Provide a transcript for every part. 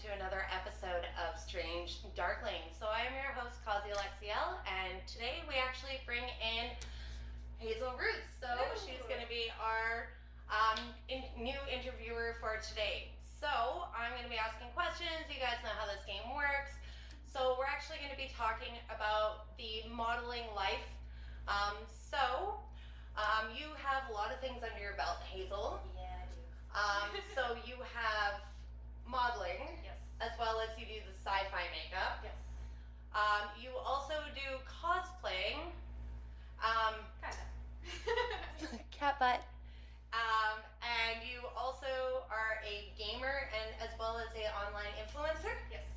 To another episode of Strange Darkling. So I am your host, Cosplay, and today we actually bring in Hazel Roots. So she's going to be our new interviewer for today. So I'm going to be asking questions. You guys know how this game works. So we're actually going to be talking about the modeling life. You have a lot of things under your belt, Hazel. Yeah, I do. So you have modeling. Yes. As well as you do the Syfi Makeup. Yes. You also do cosplaying. Kinda. Cat butt. And you also are a gamer and as well as an online influencer? Yes.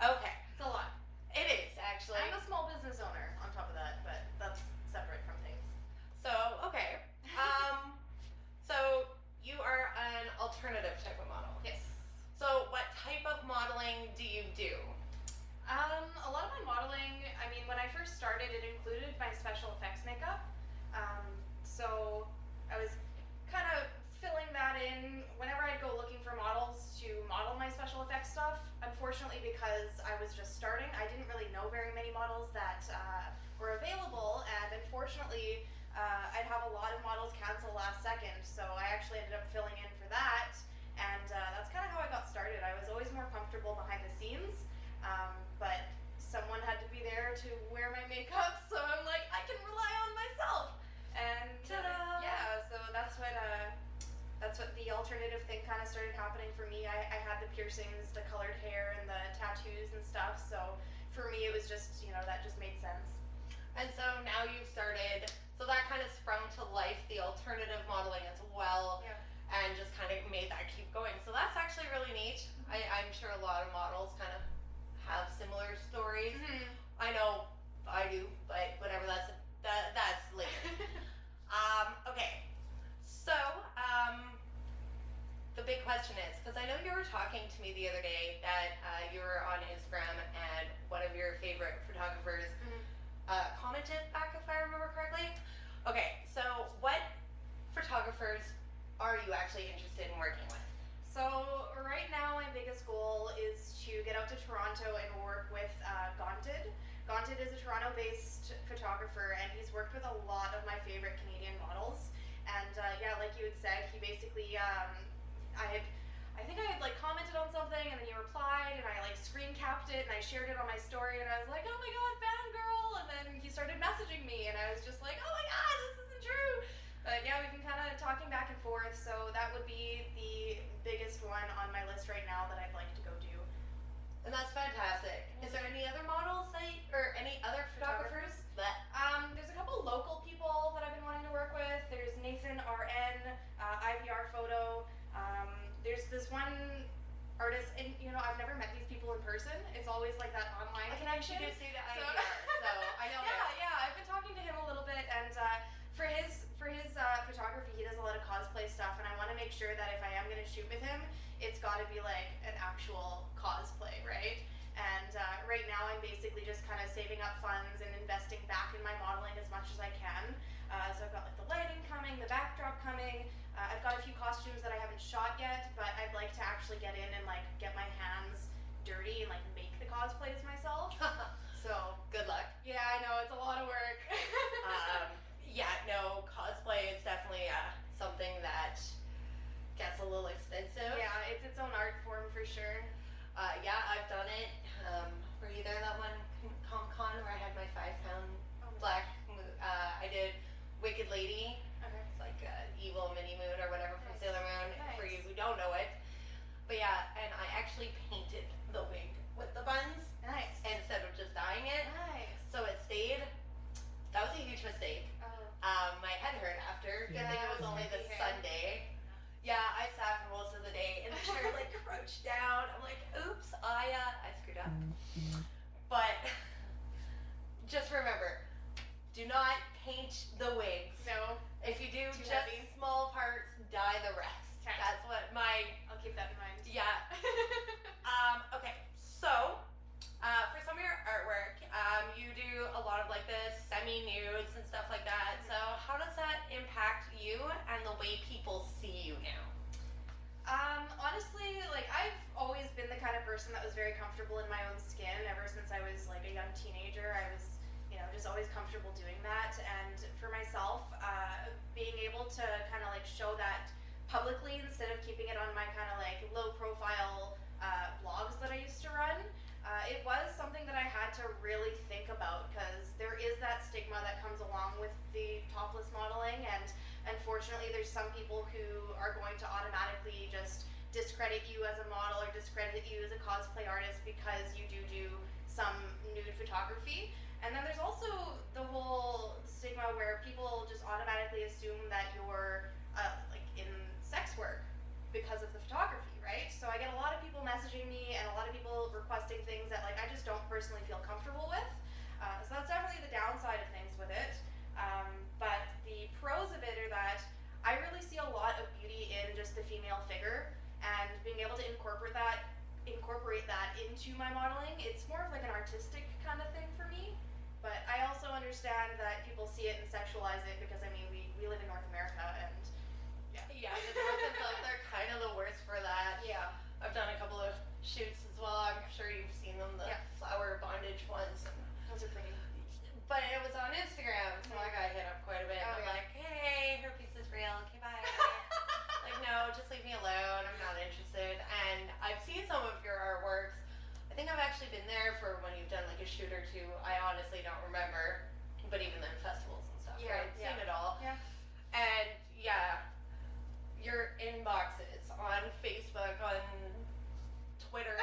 Okay. It's a lot. It is, actually. I'm a small business owner on top of that, but that's separate from things. So, okay. So you are an alternative type of model. Yes. So what type of modeling do you do? A lot of my modeling, I mean, when I first started, it included my special effects makeup. So I was kind of filling that in whenever I'd go looking for models to model my special effects stuff. Unfortunately, because I was just starting, I didn't really know very many models that were available, and unfortunately, I'd have a lot of models cancel last second, so I actually ended up filling in for that. And that's kind of how I got started. I was always more comfortable behind the scenes, but someone had to be there to wear my makeup, so I'm like, I can rely on myself. And yeah, so that's what the alternative thing kind of started happening for me. I had the piercings, the colored hair, and the tattoos and stuff, so for me it was just, that just made sense. And so now you've started, so that kind of sprung to life, the alternative modeling as well. Yeah. And just kind of made that keep going. So that's actually really neat. I'm sure a lot of models kind of have similar stories. Mm-hmm. I know I do, but whatever, that's later. Okay, so the big question is, because I know you were talking to me the other day that you were on Instagram and one of your favorite photographers commented back, if I remember correctly. Okay, so what photographers are you actually interested in working with? So right now my biggest goal is to get out to Toronto and work with Gaunted. Gaunted is a Toronto-based photographer, and he's worked with a lot of my favorite Canadian models. And yeah, like you had said, he basically, I think I had like commented on something, and then you replied, and I like screen capped it, and I shared it on my story, and I was like, oh my god, fangirl! And then he started messaging me, and I was just like, oh my god, this isn't true! But yeah, we've been kind of talking back and forth, so that would be the biggest one on my list right now that I'd like to go do. And that's fantastic. Is there any other models or any other photographers that? There's a couple local people that I've been wanting to work with. There's Nathan RN, IVR Photo. There's this one artist, and I've never met these people in person. It's always like that online. I can actually do see the IVR, so I know. Yeah, I've been talking to him a little bit, and for his photography, he does a lot of cosplay stuff, and I want to make sure that if I am going to shoot with him, it's got to be like an actual cosplay, right? And right now I'm basically just kind of saving up funds and investing back in my modeling as much as I can. So I've got like the lighting coming, the backdrop coming. I've got a few costumes that I haven't shot yet, but I'd like to actually get in and like get my hands dirty and like make the cosplays myself. So good luck. Yeah, I know, it's a lot of work. Yeah, no, cosplay is definitely something that gets a little expensive. Yeah, it's its own art form for sure. Yeah, I've done it. Were you there that one Con where I had my 5-pound black? I did Wicked Lady. Okay. It's like evil mini moon or whatever from Sailor Moon. Nice. For you who don't know it. But yeah, and I actually painted the wig with the buns. Nice. Instead of just dyeing it. Nice. So it stayed. That was a huge mistake. My head hurt after. Good thing it was only the Sunday. Yeah, I sat for most of the day and the chair like crouched down. I'm like, oops, I screwed up. But just remember, do not paint the wigs. No. If you do Too just heavy. small parts, dye the rest. Okay. That's what my, I'll keep that in mind. yeah. Okay, so for some of your artwork, you do a lot of like the semi-nudes and stuff like that. So how does that impact you and the way people see you now? Honestly, like I've always been the kind of person that was very comfortable in my own skin ever since I was like a young teenager. I was, just always comfortable doing that. And for myself, being able to kind of like show that publicly instead of keeping it on my kind of like low profile blogs that I used to run, it was something that I had to really think about because there is that stigma that comes along with the topless modeling, and unfortunately there's some people who are going to automatically just discredit you as a model or discredit you as a cosplay artist because you do some nude photography. And then there's also the whole stigma where people just automatically assume that you're like in sex work because of the photography, right? So I get a lot of people messaging me and a lot of people requesting things that like I just don't personally feel comfortable with. So that's definitely the downside of things with it. But the pros of it are that I really see a lot of beauty in just the female figure, and being able to incorporate that into my modeling. It's more of like an artistic kind of thing for me. But I also understand that people see it and sexualize it because I mean we live in North America and Yeah, the North and South are kind of the worst for that. yeah. I've done a couple of shoots as well. I'm sure you've seen them, the flower bondage ones. Those are pretty. But it was on Instagram, so I got hit up quite a bit. Oh, I'm yeah. like, hey, her piece is real. Okay, bye. Like, no, just leave me alone. I'm not interested. And I've seen some of your artworks. I think I've actually been there for when you've done like a shoot or two. I honestly don't remember. But even then, festivals and stuff, Yeah, right? yeah. Seen it all. Yeah. And yeah, your inboxes on Facebook, on Twitter,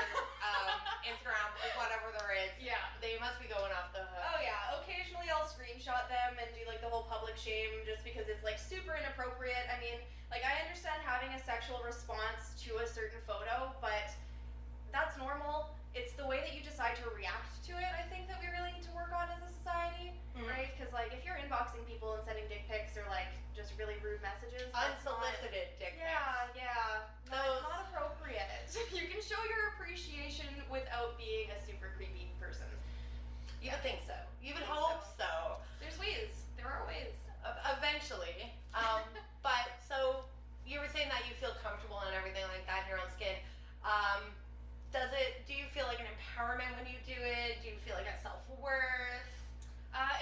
Instagram, whatever there is. Yeah. They must be going off the hook. Oh yeah. Occasionally I'll screenshot them and do like the whole public shame just because it's like super inappropriate. I mean, like I understand having a sexual response to a certain photo, but that's normal. It's the way that you decide to react to it, I think, that we really need to work on as a society, right? Because like if you're inboxing people and sending dick pics or like just really rude messages, that's Unsolicited dick pics. yeah, Those- not appropriate. You can show your appreciation without being a super creepy person. You would think so. You would Think hope so. There's ways. There are ways. Eventually. But so you were saying that you feel comfortable and everything like that in your own skin. Do you feel like an empowerment when you do it? Do you feel like a self-worth?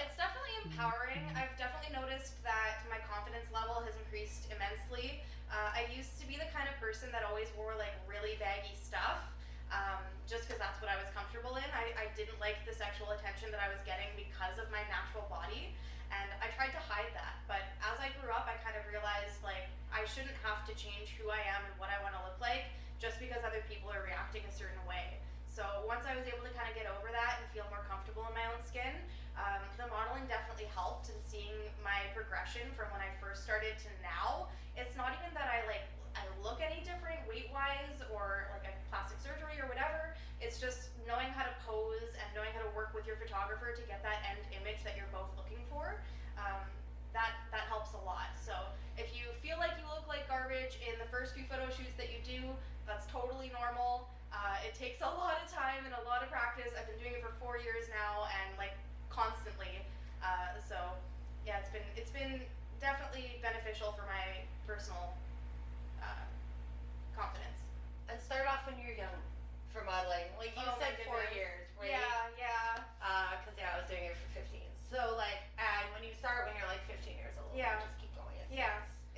It's definitely empowering. I've definitely noticed that my confidence level has increased immensely. I used to be the kind of person that always wore like really baggy stuff, just because that's what I was comfortable in. I didn't like the sexual attention that I was getting because of my natural body, and I tried to hide that. But as I grew up, I kind of realized like I shouldn't have to change who I am and what I want to look like just because other people are reacting a certain way. So once I was able to kind of get over that and feel more comfortable in my own skin, the modeling definitely helped, and seeing my progression from when I first started to now, it's not even that I look any different weight-wise or like a plastic surgery or whatever. It's just knowing how to pose and knowing how to work with your photographer to get that end image that you're both looking for. That helps a lot. So if you feel like you look like garbage in the first few photo shoots that you do, that's totally normal. It takes a lot of time and a lot of practice. I've been doing it for 4 years now, and like constantly. So yeah, it's been definitely beneficial for my personal confidence. And start off when you're young for modeling. Like you Oh my said 4 goodness. years, right? Yeah. Because I was doing it for 15. So like, and when you start when you're like 15 years old, Yeah. you just keep going.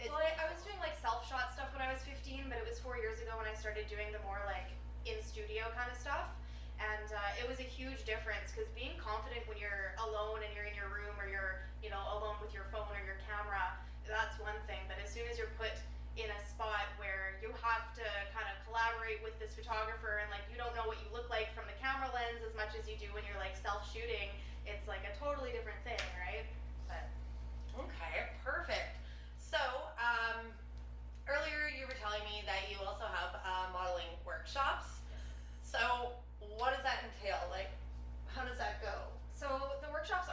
It's Well, I was doing like self-shot stuff when I was 15, but it was 4 years ago when I started doing the more like in-studio kind of stuff. And it was a huge difference because being confident when you're alone and you're in your room or you're, alone with your phone or your camera, that's one thing. But as soon as you're put in a spot where you have to kind of collaborate with this photographer and like you don't know what you look like from the camera lens as much as you do when you're like self-shooting, it's like a totally different thing, right? But Okay, perfect. So, earlier you were telling me that you also have modeling workshops. So, what does that entail? Like, how does that go? so the workshops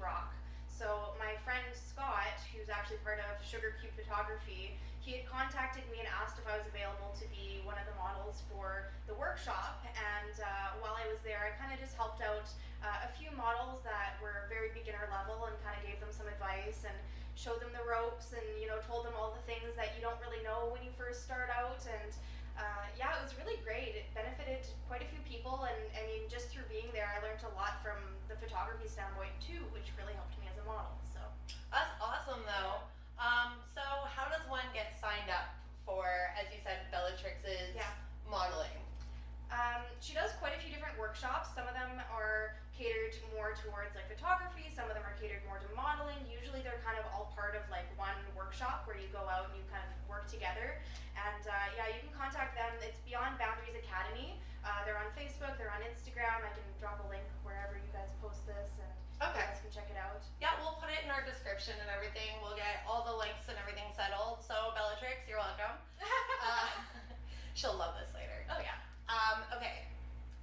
rock. So my friend Scott, who's actually part of Sugar Cube Photography, he had contacted me and asked if I was available to be one of the models for the workshop. And while I was there, I kind of just helped out a few models that were very beginner level and kind of gave them some advice and showed them the ropes and, you know, told them all the things that you don't really know when you first start out. And yeah, it was really great. It benefited quite a few people, and I mean, just through being there, I learned a lot from the photography standpoint too, which really helped me as a model. So That's awesome, though. So how does one get signed up for, as you said, Bellatrix's modeling? She does quite a few different workshops. Some of them are catered more towards like photography. Some of them are catered more to modeling. Usually they're kind of all part of like one workshop where you go out and you kind of work together. And yeah, you can contact them. It's Beyond Boundaries Academy. They're on Facebook. They're on Instagram. I can drop a link wherever you guys post this, and you guys can check it out. Yeah, we'll put it in our description and everything. We'll get all the links and everything settled. So Bellatrix, you're welcome. She'll love this later. Oh yeah. Okay,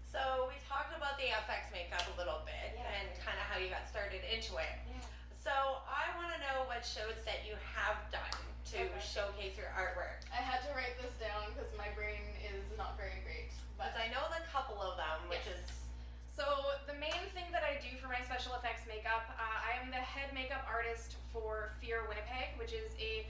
so we talked about the FX makeup a little bit and kind of how you got started into it. Yeah. So I want to know what shows that you have done to showcase your artwork. I had to write this down because my brain is not very great. Because I know the couple of them, which is... So the main thing that I do for my special effects makeup, I am the head makeup artist for Fear Winnipeg, which is a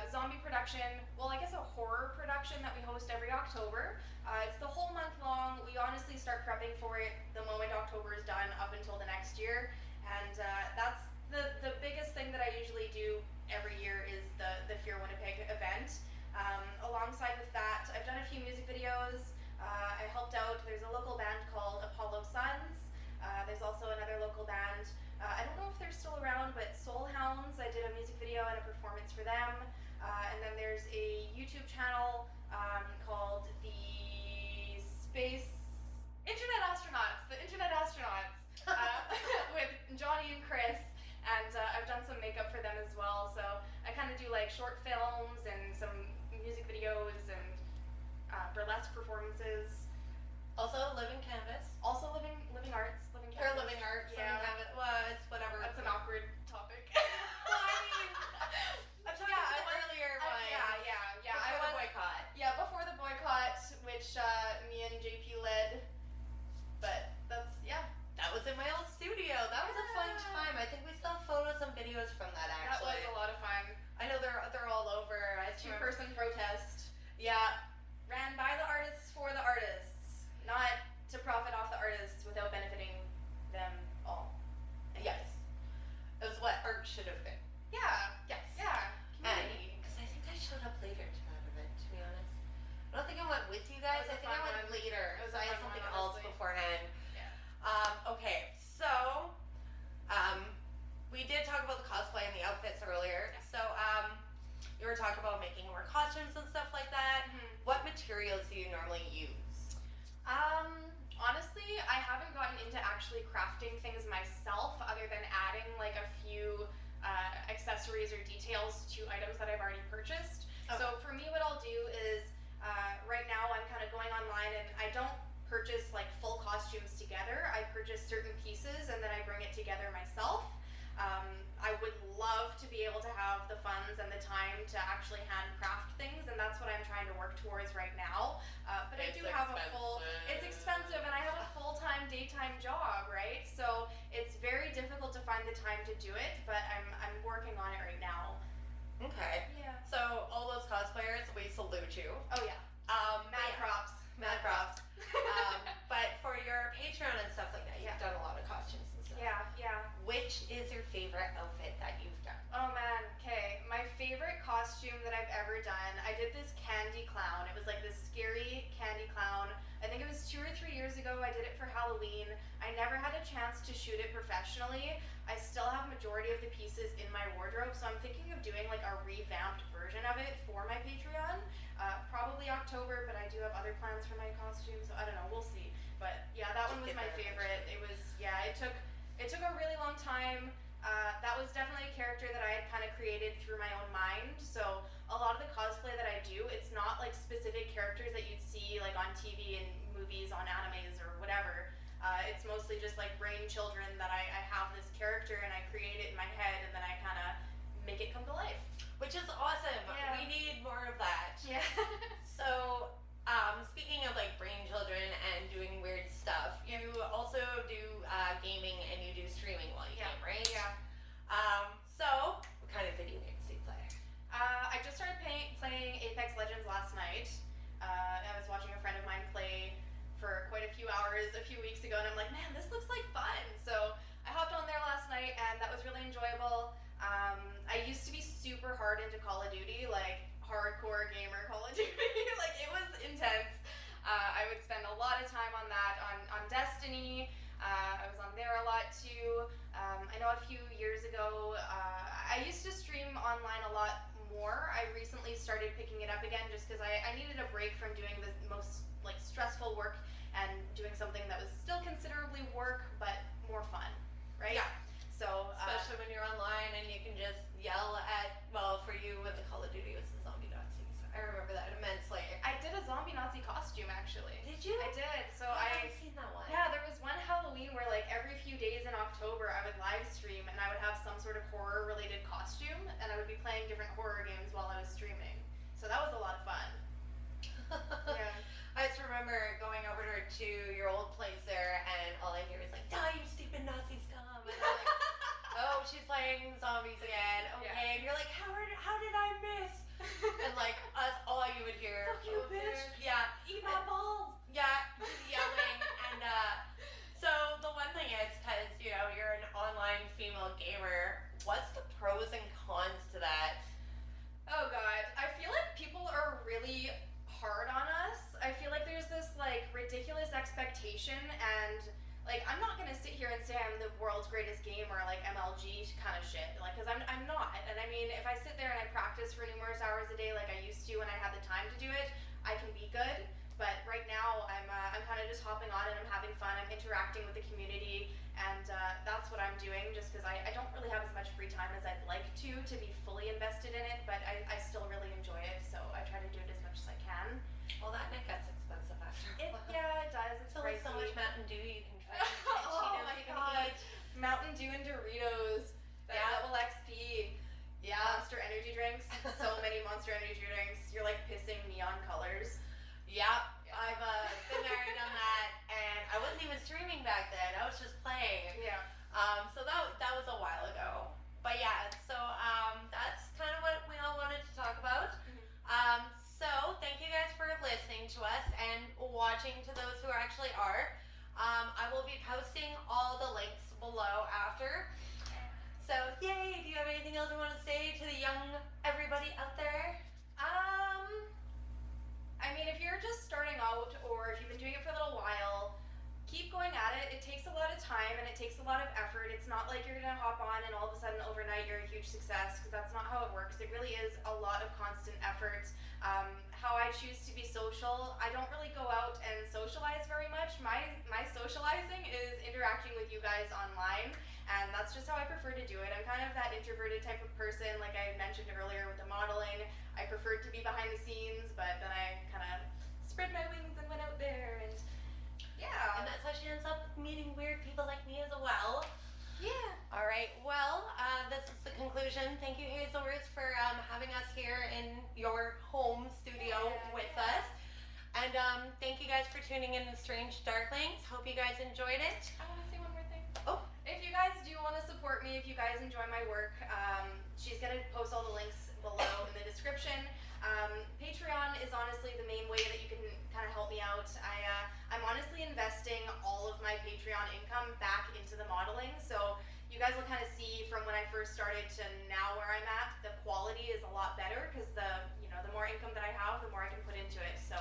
zombie production, well I guess a horror production that we host every October. It's the whole month long. We honestly start prepping for it the moment October is done up until the next year. And that's the biggest thing that I usually do every year is the Fear Winnipeg event. Alongside with that, I've done a few music videos. I helped out, there's a local band called Apollo Sons. There's also another local band, I don't know if they're still around, but Soul Hounds. I did a music video and a performance for them. And then there's a YouTube channel called the Internet Astronauts, with Johnny and Chris. And I've done some makeup for them as well. So I kind of do like short films and some music videos and burlesque performances. Also Living Canvas. Also living arts. Living Or canvas. Living Arts. Yeah. Living Canvas. Well, it's whatever. That's an awkward topic. Well, I mean, I'm talking about the earlier one. Yeah. Before the boycott. Yeah, before the boycott, which me and JP led. But that's, That was in my old studio. That was a fun time. I think we still have photos and videos from that, That actually. was a lot of fun. I know they're all over. I just remember- Two-person protest. Yeah. Ran by the artists for the artists, not to profit off the artists without benefiting them all. Yes. It was what art should have been. Yeah. Yes. Yeah. Community. Because I think I showed up later to that event, to be honest. I don't think I went with you guys. It was I a think I fun went one. later. It was So a I had fun something one, else honestly. beforehand. Yeah. Okay, so we did talk about the cosplay and the outfits earlier. Yeah. So you were talking about making more costumes and stuff like that. Mhm. What materials do you normally use? Honestly, I haven't gotten into actually crafting things myself other than adding like a few accessories or details to items that I've already purchased. Okay. So for me, what I'll do is right now I'm kind of going online and I don't purchase like full costumes together. I purchase certain pieces and then I bring it together myself. I would love to be able to have the funds and the time to actually handcraft things, and that's what I'm trying to work towards right now. But I do have a full, it's expensive, and I have a full-time daytime job, right? So it's very difficult to find the time to do it, but I'm working on it right now. Okay. Yeah. So all those cosplayers, we salute you. Oh yeah. Mad props. Mad props. But for your Patreon and stuff like that, you've done a lot of costumes and stuff. Yeah. Which is your favorite outfit that you've done? Oh man, okay. My favorite costume that I've ever done, I did this candy clown. It was like this scary candy clown. I think it was 2 or 3 years ago. I did it for Halloween. I never had a chance to shoot it professionally. I still have majority of the pieces in my wardrobe, so I'm thinking of doing like a revamped version of it for my Patreon. Probably October, but I do have other plans for my costume, so I don't know, we'll see. But yeah, that one was my favorite. It was, it took a really long time. That was definitely a character that I had kind of created through my own mind. So a lot of the cosplay that I do, it's not like specific characters that you'd see like on TV and movies, on animes or whatever. It's mostly just like brain children that I have this character and I hard into Call of Duty, like hardcore gamer Call of Duty. Like it was intense. I would spend a lot of time on that, on Destiny. I was on there a lot too. I know a few years ago, I used to stream online a lot more. I recently started picking it up again just because I needed a break from doing the most like stressful work and doing something that was still considerably work but more fun, right? Yeah. So especially when you're online and you can just yell at, well, for you with the Call of Duty, it was the zombie Nazis. I remember that immensely. I did a zombie Nazi costume actually. Did you? I did. So I I haven't seen that one. Yeah, there was one Halloween where like every few days in October I would live stream and I would have some sort of horror related costume and I would be playing different horror games while I was streaming. So that was a lot of fun. Yeah. I just remember going over to your old place there and all I hear is like, die you stupid Nazi scum. And I'm like, oh, she's playing zombies again. Okay. Yeah. And you're like, how did I miss? And like all you would hear. Fuck you, bitch. Yeah. Eat my balls. Yeah, just yelling. And so the one thing is, because you know you're an online female gamer, what's the pros and cons to that? Oh god, I feel like people are really hard on us. I feel like there's this like ridiculous expectation and like I'm not gonna sit here and say I'm the world's greatest gamer like MLG kind of shit, like because I'm not. And I mean, if I sit there and I practice for numerous hours a day like I used to when I had the time to do it, I can be good. But right now I'm kind of just hopping on and I'm having fun. I'm interacting with the community and that's what I'm doing just because I don't really have as much free time as I'd like to be fully invested in it, but I still really enjoy it, so I try to do it as much as I can. Well, that net gets expensive after a while. Yeah, it does. It's It's only pricey. so much Mountain Dew you can drink. Oh my god. Mountain Dew and Doritos. That Yeah. double XP. Yeah. Monster energy drinks. So many Monster energy drinks. You're like pissing neon colors. Yeah. I've been there and done that, and I wasn't even streaming back then. I was just playing. Yeah. So that was a while ago. But yeah, so that's kind of what we all wanted to talk about. So thank you guys for listening to us and watching to those who actually are. I will be posting all the links below after. So yay! Do you have anything else you want to say to the young everybody out there? I mean, if you're just starting out or if you've been doing it for a little while, keep going at it. It takes a lot of time and it takes a lot of effort. It's not like you're gonna hop on and all of a sudden overnight you're a huge success, because that's not how it works. It really is a lot of constant effort. How I choose to be social, I don't really go out and socialize very much. My socializing is interacting with you guys online, and that's just how I prefer to do it. I'm kind of that introverted type of person, like I mentioned earlier with the modeling. I preferred to be behind the scenes, but then I kind of spread my wings and went out there, and yeah. And that's how she ends up meeting weird people like me as well. Yeah. All right. Well, this is the conclusion. Thank you, Hazel Roots, for having us here in your home studio with us. And thank you guys for tuning in to Strange Darklings. Hope you guys enjoyed it. I want to say one more thing. Oh. If you guys do want to support me, if you guys enjoy my work, she's going to post all the links below in the description. Patreon is honestly the main way that you can kind of help me out. I'm honestly investing all of my Patreon income back into the modeling, so you guys will kind of see from when I first started to now where I'm at, the quality is a lot better because the more income that I have, the more I can put into it. So